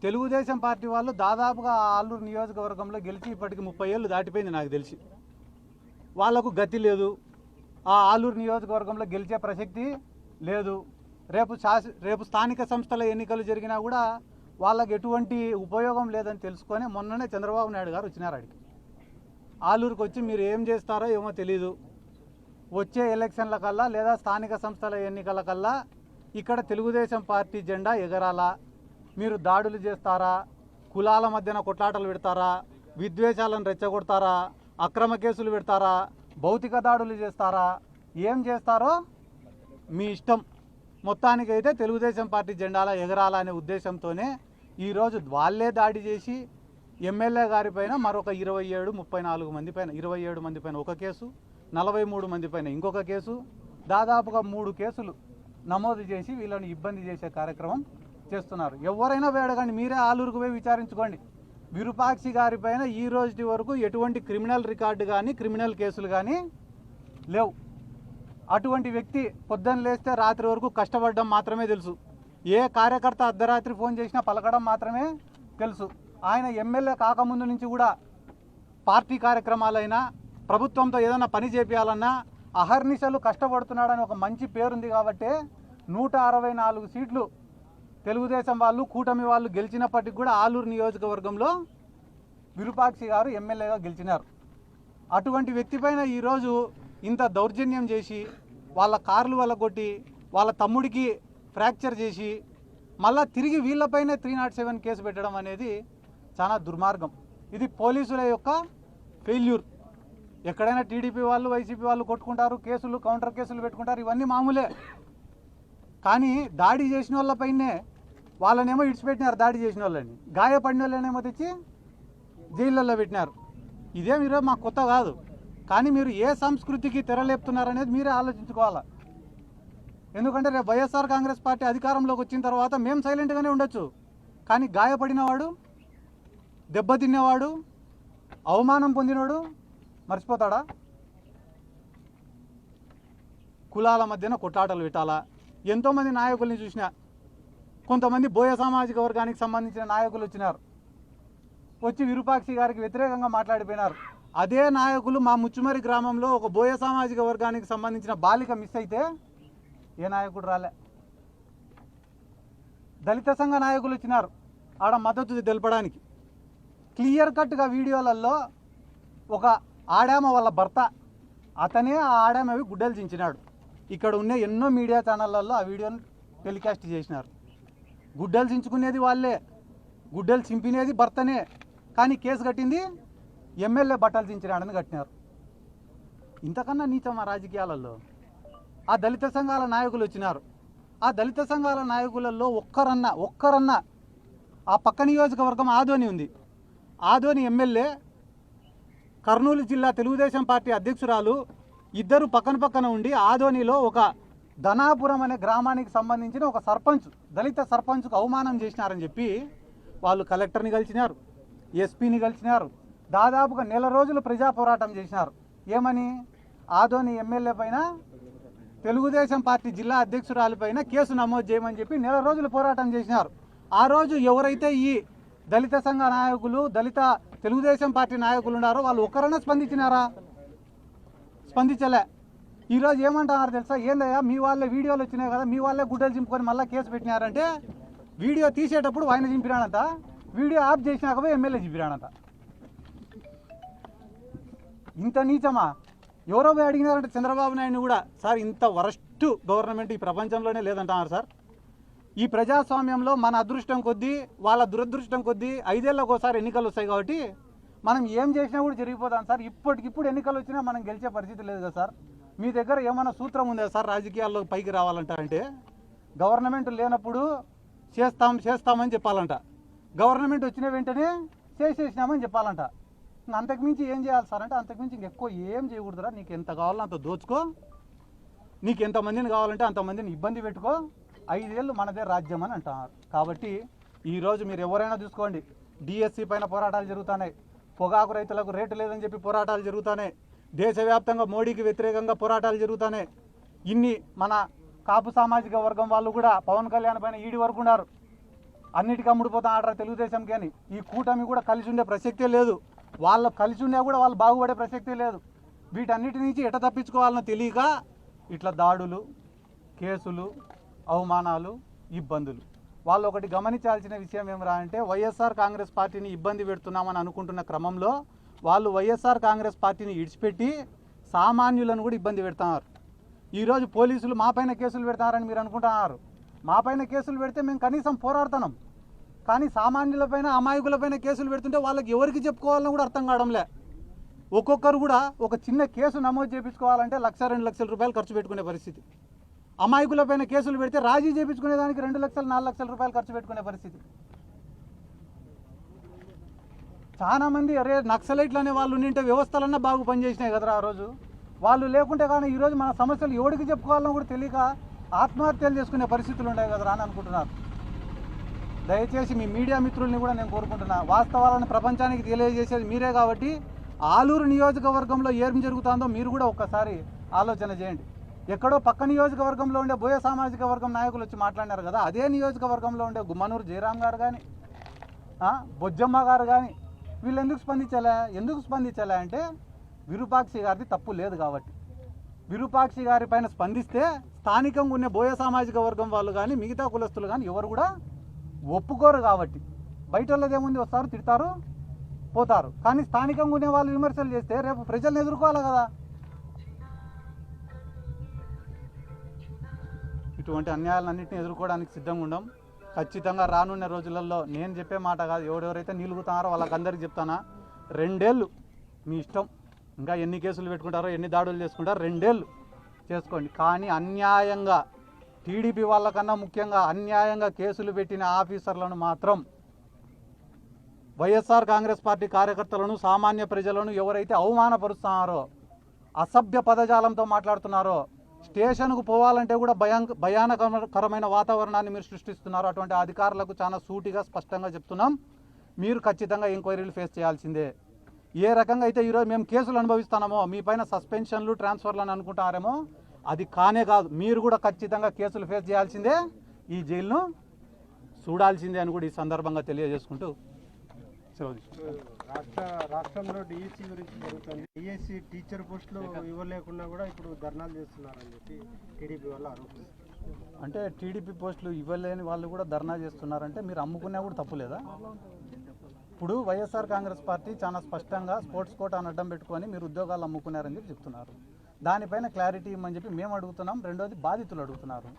Telugu Desam party వాళ్ళు దాదాపుగా ఆలూరు నియోజకవర్గంలో గెలిచి ఇప్పటికి 30 ఏళ్ళు దాటిపోయింది నాకు తెలిసి. వాళ్లకు గతి లేదు. ఆ ఆలూరు నియోజకవర్గంలో గెలిచే ప్రసక్తి లేదు. రేపు స్థానిక సంస్థల ఎన్నికలు జరిగినా కూడా వాళ్ళకి ఎటువంటి ఉపయోగం లేదని తెలుసుకొని మొన్ననే చంద్రబాబు నాయుడు గారు వచ్చినారు అడిగి. ఆలూరుకు వచ్చి మీరు ఏం చేస్తారో ఏమో తెలీదు, వచ్చే ఎలక్షన్ల కల్లా లేదా స్థానిక సంస్థల ఎన్నికల కల్లా ఇక్కడ తెలుగుదేశం పార్టీ జెండా ఎగరాలా, మీరు దాడులు చేస్తారా, కులాల మధ్యన కొట్లాటలు పెడతారా, విద్వేషాలను రెచ్చగొడతారా, అక్రమ కేసులు పెడతారా, భౌతిక దాడులు చేస్తారా, ఏం చేస్తారో మీ ఇష్టం. మొత్తానికైతే తెలుగుదేశం పార్టీ జెండాల ఎగరాలా అనే ఉద్దేశంతోనే ఈరోజు వాళ్ళే దాడి చేసి ఎమ్మెల్యే గారి పైన మరొక 34 మంది పైన 27 మంది పైన ఒక కేసు, 43 మంది పైన ఇంకొక కేసు, దాదాపుగా 3 కేసులు నమోదు చేసి వీళ్ళని ఇబ్బంది చేసే కార్యక్రమం చేస్తున్నారు. ఎవరైనా వేడగండి, మీరే ఆలూరుకు పోయి విచారించుకోండి. విరూపాక్షి గారి పైన ఈ రోజు వరకు ఎటువంటి క్రిమినల్ రికార్డు కానీ క్రిమినల్ కేసులు కానీ లేవు. అటువంటి వ్యక్తి పొద్దున్న లేస్తే రాత్రి వరకు కష్టపడడం మాత్రమే తెలుసు. ఏ కార్యకర్త అర్ధరాత్రి ఫోన్ చేసినా పలకడం మాత్రమే తెలుసు. ఆయన ఎమ్మెల్యే కాకముందు నుంచి కూడా పార్టీ కార్యక్రమాలైనా ప్రభుత్వంతో ఏదైనా పని చేపించాలన్నా అహర్నిశలు కష్టపడుతున్నాడని ఒక మంచి పేరుంది. కాబట్టి 164 సీట్లు తెలుగుదేశం వాళ్ళు కూటమి వాళ్ళు గెలిచినప్పటికీ కూడా ఆలూరు నియోజకవర్గంలో విరూపాక్షి గారు ఎమ్మెల్యేగా గెలిచినారు. అటువంటి వ్యక్తి పైన ఈరోజు ఇంత దౌర్జన్యం చేసి వాళ్ళ కార్లు వల్లగొట్టి వాళ్ళ తమ్ముడికి ఫ్రాక్చర్ చేసి మళ్ళా తిరిగి వీళ్ళపైనే 307 కేసు పెట్టడం అనేది చాలా దుర్మార్గం. ఇది పోలీసుల యొక్క ఫెయిల్యూర్. ఎక్కడైనా టీడీపీ వాళ్ళు వైసీపీ వాళ్ళు కొట్టుకుంటారు, కేసులు కౌంటర్ కేసులు పెట్టుకుంటారు, ఇవన్నీ మామూలే. కానీ దాడి చేసిన వాళ్ళపైనే వాళ్ళనేమో ఇడిచిపెట్టినారు, దాడి చేసిన వాళ్ళని గాయపడిన వాళ్ళనేమో తెచ్చి జైళ్ళల్లో పెట్టినారు. ఇదేం ఈరోజు మాకు కొత్త కాదు. కానీ మీరు ఏ సంస్కృతికి తెరలేపుతున్నారనేది మీరే ఆలోచించుకోవాలి. ఎందుకంటే రేపు వైఎస్ఆర్ కాంగ్రెస్ పార్టీ అధికారంలోకి వచ్చిన తర్వాత మేము సైలెంట్గానే ఉండొచ్చు, కానీ గాయపడినవాడు, దెబ్బతిన్నవాడు, అవమానం పొందినవాడు మర్చిపోతాడా? కులాల మధ్యన కొట్లాటలు పెట్టాలా? ఎంతోమంది నాయకుల్ని చూసినా, కొంతమంది బోయ సామాజిక వర్గానికి సంబంధించిన నాయకులు వచ్చినారు, వచ్చి విరూపాక్షి గారికి వ్యతిరేకంగా మాట్లాడిపోయినారు. అదే నాయకులు మా ముచ్చుమరి గ్రామంలో ఒక బోయ సామాజిక వర్గానికి సంబంధించిన బాలిక మిస్ అయితే ఏ నాయకుడు రాలే. దళిత సంఘ నాయకులు వచ్చినారు ఆడ మద్దతు తెలపడానికి. క్లియర్ కట్గా వీడియోలలో ఒక ఆడామ వాళ్ళ భర్త, అతనే ఆ ఆడామవి గుడ్డలు చించినాడు. ఇక్కడ ఉన్న ఎన్నో మీడియా ఛానళ్ళల్లో ఆ వీడియోని టెలికాస్ట్ చేసినారు. గుడ్డలు చించుకునేది వాళ్ళే, గుడ్డలు చింపినేది భర్తనే, కానీ కేసు కట్టింది ఎమ్మెల్యే బట్టలు చించినాడని కట్టినారు. ఇంతకన్నా నీచమా రాజకీయాలలో? ఆ దళిత సంఘాల నాయకులు వచ్చినారు. ఆ దళిత సంఘాల నాయకులలో ఒక్కరన్నా ఆ పక్క నియోజకవర్గం ఆదోని ఉంది. ఆదోని ఎమ్మెల్యే, కర్నూలు జిల్లా తెలుగుదేశం పార్టీ అధ్యక్షురాలు ఇద్దరు పక్కన ఉండి ఆదోనిలో ఒక ధనాపురం అనే గ్రామానికి సంబంధించిన ఒక సర్పంచ్, దళిత సర్పంచ్కు అవమానం చేసినారని చెప్పి వాళ్ళు కలెక్టర్ని కలిసినారు, ఎస్పీని కలిసినారు. దాదాపుగా నెల రోజులు ప్రజా పోరాటం చేసినారు. ఏమని? ఆదోని ఎమ్మెల్యే పైన, తెలుగుదేశం పార్టీ జిల్లా అధ్యక్షురాలిపైన కేసు నమోదు చేయమని చెప్పి నెల రోజులు పోరాటం చేసినారు. ఆ రోజు ఎవరైతే ఈ దళిత సంఘ నాయకులు, దళిత తెలుగుదేశం పార్టీ నాయకులు ఉన్నారో వాళ్ళు ఒక్కరైనా స్పందించినారా? స్పందించలే. ఈరోజు ఏమంటున్నారు తెలుసా? ఏందయ్యా మీ వాళ్ళే వీడియోలు వచ్చినాయి కదా, మీ వాళ్ళే గుడ్డలు చింపుకొని మళ్ళీ కేసు పెట్టినారంటే, వీడియో తీసేటప్పుడు ఆయన చింపిరాడంట, వీడియో ఆఫ్ చేసినాక పోయి ఎమ్మెల్యే చింపిరాడంట. ఇంత నీచమా? ఎవరో పోయి అడిగినారంటే చంద్రబాబు నాయుడిని కూడా, సార్ ఇంత వరస్ట్ గవర్నమెంట్ ఈ ప్రపంచంలోనే లేదంటున్నారు సార్. ఈ ప్రజాస్వామ్యంలో మన అదృష్టం కొద్దీ, వాళ్ళ దురదృష్టం కొద్దీ 5 ఏళ్ళకు ఒకసారి ఎన్నికలు వస్తాయి కాబట్టి మనం ఏం చేసినా కూడా జరిగిపోతాం సార్. ఇప్పటికిప్పుడు ఎన్నికలు వచ్చినా మనం గెలిచే పరిస్థితి లేదు కదా సార్. మీ దగ్గర ఏమైనా సూత్రం ఉందా సార్ రాజకీయాల్లో పైకి రావాలంటారంటే? గవర్నమెంట్ లేనప్పుడు చేస్తామని చెప్పాలంట, గవర్నమెంట్ వచ్చిన వెంటనే చేసేసినామని చెప్పాలంట. అంతకుమించి ఏం చేయాలి సార్ అంటే, అంతకుమించి ఇంకెక్కువ ఏం చేయకూడదురా. నీకు ఎంత కావాలో అంత దోచుకో, నీకు ఎంతమందిని కావాలంటే అంతమందిని ఇబ్బంది పెట్టుకో, 5 ఏళ్ళు మనదే రాజ్యం అని అంటున్నారు. కాబట్టి ఈరోజు మీరు ఎవరైనా చూసుకోండి, డిఎస్సి పైన పోరాటాలు జరుగుతున్నాయి, పొగాకు రైతులకు రేటు లేదని చెప్పి పోరాటాలు జరుగుతున్నాయి, దేశవ్యాప్తంగా మోడీకి వ్యతిరేకంగా పోరాటాలు జరుగుతున్నాయి. ఇన్ని మన కాపు సామాజిక వర్గం వాళ్ళు కూడా పవన్ కళ్యాణ్ పైన ఈడీ వరకు ఉన్నారు. అన్నిటికీ అమ్ముడుపోతా ఆడరా తెలుగుదేశంకి అని. ఈ కూటమి కూడా కలిసి ఉండే ప్రసక్తే లేదు. వాళ్ళు కలిసి ఉన్నా కూడా వాళ్ళు బాగుపడే ప్రసక్తే లేదు. వీటన్నిటి నుంచి ఎట తప్పించుకోవాలని తెలియక ఇట్లా దాడులు, కేసులు, అవమానాలు, ఇబ్బందులు. వాళ్ళు ఒకటి గమనించాల్సిన విషయం ఏమరా అంటే, వైఎస్ఆర్ కాంగ్రెస్ పార్టీని ఇబ్బంది పెడుతున్నామని అనుకుంటున్న క్రమంలో వాళ్ళు వైఎస్ఆర్ కాంగ్రెస్ పార్టీని ఇడిచిపెట్టి సామాన్యులను కూడా ఇబ్బంది పెడుతున్నారు. ఈరోజు పోలీసులు మా పైన కేసులు పెడతారని మీరు అనుకుంటున్నారు. మా పైన కేసులు పెడితే మేము కనీసం పోరాడుతున్నాం. కానీ సామాన్యులపైన, అమాయకులపైన కేసులు పెడుతుంటే వాళ్ళకి ఎవరికి చెప్పుకోవాలని కూడా అర్థం కావడంలే. ఒక్కొక్కరు కూడా ఒక చిన్న కేసు నమోదు చేయించుకోవాలంటే 1,00,000-2 లక్షల రూపాయలు ఖర్చు పెట్టుకునే పరిస్థితి. అమాయకులపైన కేసులు పెడితే రాజీ చేయించుకునే దానికి 2 లక్షలు 4 లక్షల రూపాయలు ఖర్చు పెట్టుకునే పరిస్థితి. చాలా మంది అరే నక్సలైట్లు అనే వాళ్ళు ఉండింటే వ్యవస్థలన్నా బాగా పనిచేసినాయి కదరా ఆ రోజు. వాళ్ళు లేకుంటే కానీ ఈరోజు మన సమస్యలు ఎవరికి చెప్పుకోవాలని కూడా తెలియక ఆత్మహత్యలు చేసుకునే పరిస్థితులు ఉన్నాయి కదరా అని అనుకుంటున్నారు. దయచేసి మీ మీడియా మిత్రుల్ని కూడా నేను కోరుకుంటున్నా, వాస్తవాలను ప్రపంచానికి తెలియజేసేది మీరే కాబట్టి ఆలూరు నియోజకవర్గంలో ఏం జరుగుతుందో మీరు కూడా ఒక్కసారి ఆలోచన చేయండి. ఎక్కడో పక్క నియోజకవర్గంలో ఉండే బోయ సామాజిక వర్గం నాయకులు వచ్చి మాట్లాడినారు కదా, అదే నియోజకవర్గంలో ఉండే గుమ్మనూరు జయరాం గారు కానీ, బొజ్జమ్మ గారు కానీ వీళ్ళు ఎందుకు స్పందించలే అంటే విరూపాక్షి గారిది తప్పు లేదు కాబట్టి. విరూపాక్షి గారి పైన స్పందిస్తే స్థానికంగా ఉన్న బోయ సామాజిక వర్గం వాళ్ళు కానీ మిగతా కులస్తులు కానీ ఎవరు కూడా ఒప్పుకోరు కాబట్టి. బయట వాళ్ళదేముంది, వస్తారు తిడతారు పోతారు. కానీ స్థానికంగా ఉండే వాళ్ళు విమర్శలు చేస్తే రేపు ప్రజలను ఎదుర్కోవాలి కదా. ఇటువంటి అన్యాయాలన్నింటినీ ఎదుర్కోవడానికి సిద్ధంగా ఉండం. ఖచ్చితంగా రానున్న రోజులలో నేను చెప్పే మాట కాదు, ఎవరెవరైతే నిలుగుతున్నారో వాళ్ళకందరికీ చెప్తానా, 2 ఏళ్ళు మీ ఇష్టం. ఇంకా ఎన్ని కేసులు పెట్టుకుంటారో, ఎన్ని దాడులు చేసుకుంటారో 2 ఏళ్ళు చేసుకోండి. కానీ అన్యాయంగా టీడీపీ వాళ్ళకన్నా ముఖ్యంగా అన్యాయంగా కేసులు పెట్టిన ఆఫీసర్లను మాత్రం, వైఎస్ఆర్ కాంగ్రెస్ పార్టీ కార్యకర్తలను, సామాన్య ప్రజలను ఎవరైతే అవమానపరుస్తున్నారో, అసభ్య పదజాలంతో మాట్లాడుతున్నారో, స్టేషన్కు పోవాలంటే కూడా భయానకరమైన వాతావరణాన్ని మీరు సృష్టిస్తున్నారో అటువంటి అధికారులకు చాలా సూటిగా స్పష్టంగా చెప్తున్నాం, మీరు ఖచ్చితంగా ఎంక్వైరీలు ఫేస్ చేయాల్సిందే. ఏ రకంగా అయితే ఈరోజు మేము కేసులు అనుభవిస్తున్నామో, మీ పైన సస్పెన్షన్లు, ట్రాన్స్ఫర్లు అని అనుకుంటారేమో, అది కానే కాదు. మీరు కూడా ఖచ్చితంగా కేసులు ఫేస్ చేయాల్సిందే, ఈ జైలును చూడాల్సిందే అని కూడా ఈ సందర్భంగా తెలియజేసుకుంటూ రాష్ట్రంలో డిఎస్సి గురించి జరుగుతుంది. డిఎస్సి టీచర్ పోస్టులు ఇవ్వలేకుండా కూడా ఇప్పుడు ధర్నాలు చేస్తున్నారని చెప్పి టీడీపీ వాళ్ళు ఆరోపిస్తారు. అంటే టీడీపీ పోస్టులు ఇవ్వలేని వాళ్ళు కూడా ధర్నా చేస్తున్నారంటే మీరు అమ్ముకున్నా కూడా తప్పులేదా? ఇప్పుడు వైఎస్ఆర్ కాంగ్రెస్ పార్టీ చాలా స్పష్టంగా స్పోర్ట్స్ కోటాను అడ్డం పెట్టుకొని మీరు ఉద్యోగాలు అమ్ముకున్నారని చెప్పి చెప్తున్నారు. దానిపైన క్లారిటీ ఇవ్వమని చెప్పి మేము అడుగుతున్నాం. రెండోది బాధితులు అడుగుతున్నారు.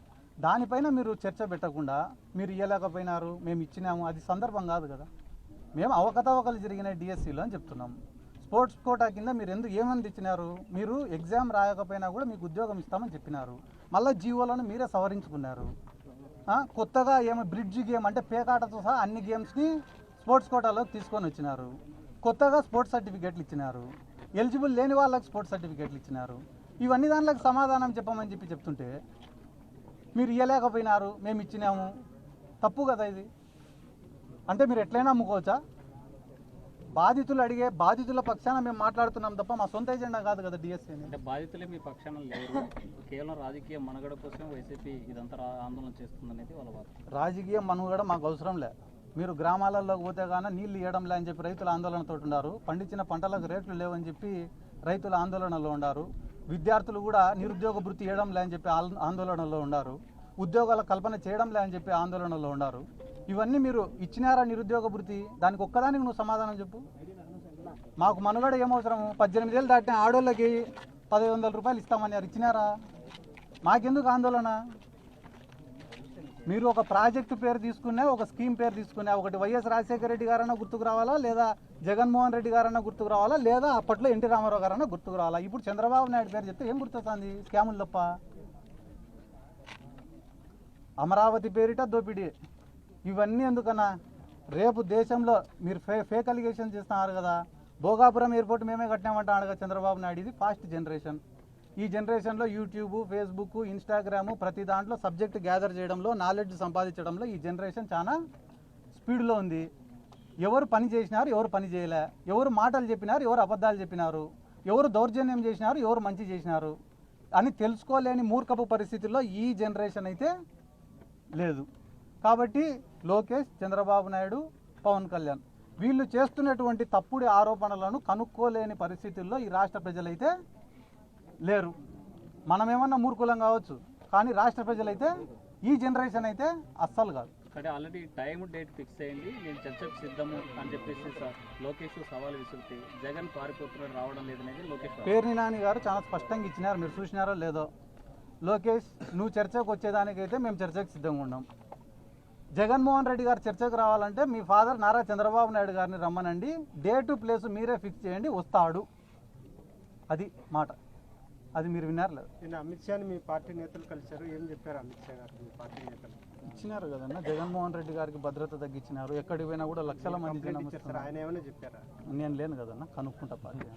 దానిపైన మీరు చర్చ పెట్టకుండా మీరు ఇవ్వలేకపోయినారు, మేము ఇచ్చినాము, అది సందర్భం కాదు కదా. మేము అవకతవకలు జరిగిన డిఎస్సిలో అని చెప్తున్నాం. స్పోర్ట్స్ కోటా కింద మీరు ఏమని ఇచ్చినారు? మీరు ఎగ్జామ్ రాయకపోయినా కూడా మీకు ఉద్యోగం ఇస్తామని చెప్పినారు. మళ్ళీ జీవోలను మీరే సవరించుకున్నారు. కొత్తగా బ్రిడ్జ్ గేమ్ అంటే పేకాటతో సహా అన్ని గేమ్స్ని స్పోర్ట్స్ కోటాలో తీసుకొని వచ్చినారు. కొత్తగా స్పోర్ట్స్ సర్టిఫికేట్లు ఇచ్చినారు. ఎలిజిబుల్ లేని వాళ్ళకి స్పోర్ట్స్ సర్టిఫికేట్లు ఇచ్చినారు. ఇవన్నీ దాంట్లోకి సమాధానం చెప్పమని చెప్పి చెప్తుంటే మీరు ఇవ్వలేకపోయినారు, మేము ఇచ్చినాము, తప్పు కదా ఇది. అంటే మీరు ఎట్లయినా అమ్ముకోవచ్చా? బాధితులు అడిగే బాధితుల పక్షాన మేము మాట్లాడుతున్నాం తప్ప మా సొంత ఎజెండా కాదు కదా డిఎస్సీ. అంటే బాధితులే మీ పక్షాన లేరు, కేవలం రాజకీయ మనుగడ కోసం వైసీపీ ఇదంతా ఆందోళన చేస్తుందనేది వాళ్ళ వాదన. రాజకీయ మనుగడ మాకు అవసరం లే. మీరు గ్రామాలలోకి పోతే కానీ నీళ్లు ఇవ్వడం లే అని చెప్పి రైతులు ఆందోళనతో ఉన్నారు. పండించిన పంటలకు రేట్లు లేవని చెప్పి రైతులు ఆందోళనలో ఉన్నారు. విద్యార్థులు కూడా నిరుద్యోగ భృతి ఇవ్వడం లే అని చెప్పి ఆందోళనలో ఉన్నారు. ఉద్యోగాల కల్పన చేయడం లే అని చెప్పి ఆందోళనలో ఉన్నారు. ఇవన్నీ మీరు ఇచ్చినారా నిరుద్యోగ భృతి? దానికి ఒక్కదానికి నువ్వు సమాధానం చెప్పు. మాకు మనుగడ ఏమవసరము? 18 ఏళ్ళు దాటిన ఆడోళ్ళకి 1,500 రూపాయలు ఇస్తామన్నారు, ఇచ్చినారా? మాకెందుకు ఆందోళన? మీరు ఒక ప్రాజెక్టు పేరు తీసుకున్నా, ఒక స్కీమ్ పేరు తీసుకున్నా, ఒకటి వైఎస్ రాజశేఖర రెడ్డి గారన్నా గుర్తుకు రావాలా, లేదా జగన్మోహన్ రెడ్డి గారన్నా గుర్తుకు రావాలా, లేదా అప్పట్లో ఎన్టీ రామారావు గారన్నా గుర్తుకు రావాలా? ఇప్పుడు చంద్రబాబు నాయుడు పేరు చెప్తే ఏం గుర్తొస్తుంది? స్కాములు తప్ప. అమరావతి పేరిట దోపిడీ. ఇవన్నీ ఎందుకన్నా? రేపు దేశంలో మీరు ఫేక్ అలిగేషన్ చేస్తున్నారు కదా. భోగాపురం ఎయిర్పోర్ట్ మేమే కట్టినామంటాడు కదా చంద్రబాబు నాయుడు. ఇది ఫాస్ట్ జనరేషన్. ఈ జనరేషన్లో యూట్యూబ్, ఫేస్బుక్, ఇన్స్టాగ్రాము ప్రతి దాంట్లో సబ్జెక్ట్ గ్యాదర్ చేయడంలో, నాలెడ్జ్ సంపాదించడంలో ఈ జనరేషన్ చాలా స్పీడ్లో ఉంది. ఎవరు పని చేసినారు, ఎవరు పని చేయలే, ఎవరు మాటలు చెప్పినారు, ఎవరు అబద్ధాలు చెప్పినారు, ఎవరు దౌర్జన్యం చేసినారు, ఎవరు మంచి చేసినారు అని తెలుసుకోలేని మూర్ఖపు పరిస్థితుల్లో ఈ జనరేషన్ అయితే లేదు. కాబట్టి లోకేష్, చంద్రబాబు నాయుడు, పవన్ కళ్యాణ్ వీళ్ళు చేస్తున్నటువంటి తప్పుడు ఆరోపణలను కనుక్కోలేని పరిస్థితుల్లో ఈ రాష్ట్ర ప్రజలైతే లేరు. మనమేమన్నా మూర్ఖులం కావచ్చు, కానీ రాష్ట్ర ప్రజలైతే ఈ జనరేషన్ అయితే అస్సలు కాదు. అంటే ఆల్రెడీ టైం డేట్ ఫిక్స్ అయింది, నేను చర్చకు సిద్ధము అని చెప్పేసి లోకేష్ సవాల్ విసురుతే జగన్ పారిపోతున్నాడు, రావడం లేదనేది లోకేష్ పేర్ని నాని గారు చాలా స్పష్టంగా ఇచ్చినారు, మీరు చూసినారో లేదో. లోకేష్, నువ్వు చర్చకు వచ్చేదానికైతే మేము చర్చకు సిద్ధంగా ఉన్నాం. జగన్మోహన్ రెడ్డి గారు చర్చకు రావాలంటే మీ ఫాదర్ నారా చంద్రబాబు నాయుడు గారిని రమ్మనండి, డేటు ప్లేసు మీరే ఫిక్స్ చేయండి, వస్తాడు. అది మాట. అది మీరు విన్నారు లేదు? నిన్న అమిత్ షాని మీ పార్టీ నేతలు కలిశారు, ఏం చెప్పారు అమిత్ షా గారు మీ పార్టీ నేతలు? ఇచ్చినారు కదన్నా, జగన్మోహన్ రెడ్డి గారికి భద్రత తగ్గించినారు, ఎక్కడికి పోయినా కూడా లక్షల మంది జనం ఇచ్చారు సార్, ఆయన ఏమైనా చెప్పారా? నేను లేను కదన్నా, కనుక్కుంటా పార్టీ.